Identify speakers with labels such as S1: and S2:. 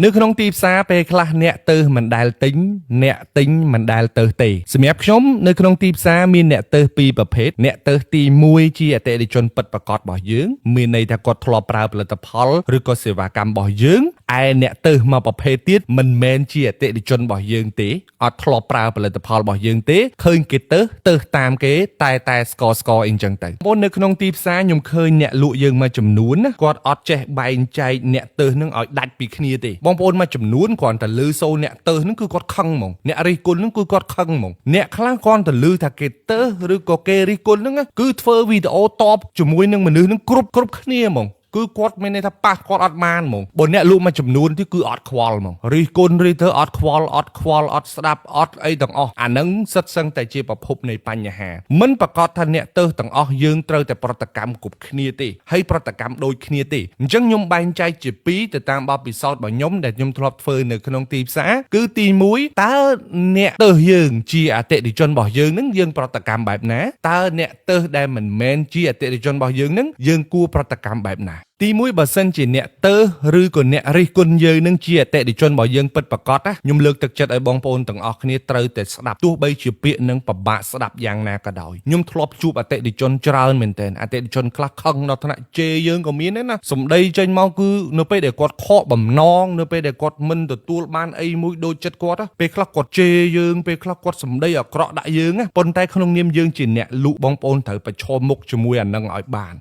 S1: នៅក្នុងទីផ្សារពេលខ្លះអ្នកទៅមិនដែលទិញអ្នកទិញមិនដែលទៅទេសម្រាប់ខ្ញុំនៅក្នុងទីផ្សារមានអ្នកទៅពីរប្រភេទអ្នកទៅទី1ជាអតិថិជនពិតប្រាកដរបស់យើងមានន័យថាគាត់ធ្លាប់ប្រើផលិតផលឬក៏សេវាកម្មរបស់យើងឯអ្នកទៅមកប្រភេទទៀតមិនមែនជាអតិថិជនរបស់យើងទេអត់ធ្លាប់ប្រើផលិតផលរបស់យើងទេឃើញគេទៅតាមគេតែស្កអីចឹងទៅបងនៅក្នុងទីផ្សារខ្ញុំឃើញអ្នកលក់យើងមួយចំនួនណាគាត់អត់ចេះបែងចែកអ្នកទៅនឹងឲ្យដាច់ពីគ្នាទេបងប្អូនមួយចំនួនគ្រាន់តែលឺសូរអ្នកទៅនឹងគឺគាត់ខឹងហ្មងអ្នករិះគន់នឹងគឺគាត់ខឹងហ្មងអ្នកខ្លះគ្រាន់តែលឺថាគេទៅឬក៏គេរិះគន់នឹងគឺធ្វើវីដេអូតបជាមួយនឹងមនុស្សនឹងគ្រប់គ្នាហ្មងគឺគាត់មានន័យថាប៉ះគាត់អត់បានហ្មងបើអ្នកលក់មួយចំនួនទីគឺអត់ខ្វល់ហ្មងរិះគន់ទៅអត់ខ្វល់អត់ស្ដាប់អត់អីទាំងអស់អានឹងសិតសឹងតែជាប្រភពនៃបញ្ហាមិនប្រកាសថាអ្នកទៅទាំងអស់យើងត្រូវតែប្រតិកម្មគ្រប់គ្នាទេហើយប្រតិកម្មដូចគ្នាទេអញ្ចឹងខ្ញុំបែងចែកជាពីរទៅតាមបទពិសោធន៍របស់ខ្ញុំដែលខ្ញុំធ្លាប់ធ្វើនៅក្នុងទីផ្សារគឺទី1តើអ្នកទៅយើងជាអតិថិជនរបស់យើងនឹងយើងប្រតិកម្មបែបណាតើអ្នកទៅដែលមិនមែនជាអតិថិជនរបស់យើងនឹងយើងគួរប្រតិកម្មបែបណាទី1បើសិនជាអ្នកទៅឬក៏អ្នករិះគន់យើងនឹងជាអតិថិជនរបស់យើងពិតប្រាកដណាខ្ញុំលើកទឹកចិត្តឲ្យបងប្អូនទាំងអស់គ្នាត្រូវតែស្ដាប់ទោះបីជាពាក្យនឹងពិបាកស្ដាប់យ៉ាងណាក៏ដោយខ្ញុំធ្លាប់ជួបអតិថិជនច្រើនមែនទែនអតិថិជនខ្លះខឹងដល់ថ្នាក់ជេរយើងក៏មានដែរណាសម្ដីចេញមកគឺនៅពេលដែលគាត់ខកបំណងនៅពេលដែលគាត់មិនទទួលបានអីមួយដូចចិត្តគាត់ពេលខ្លះគាត់ជេរយើងពេលខ្លះគាត់សម្ដីអាក្រក់ដាក់យើងប៉ុន្តែក្នុងនាមយើងជាអ្នកលក់បងប្អូនត្រូវប្រឈមមុខជាមួយអានឹងឲ្យបាន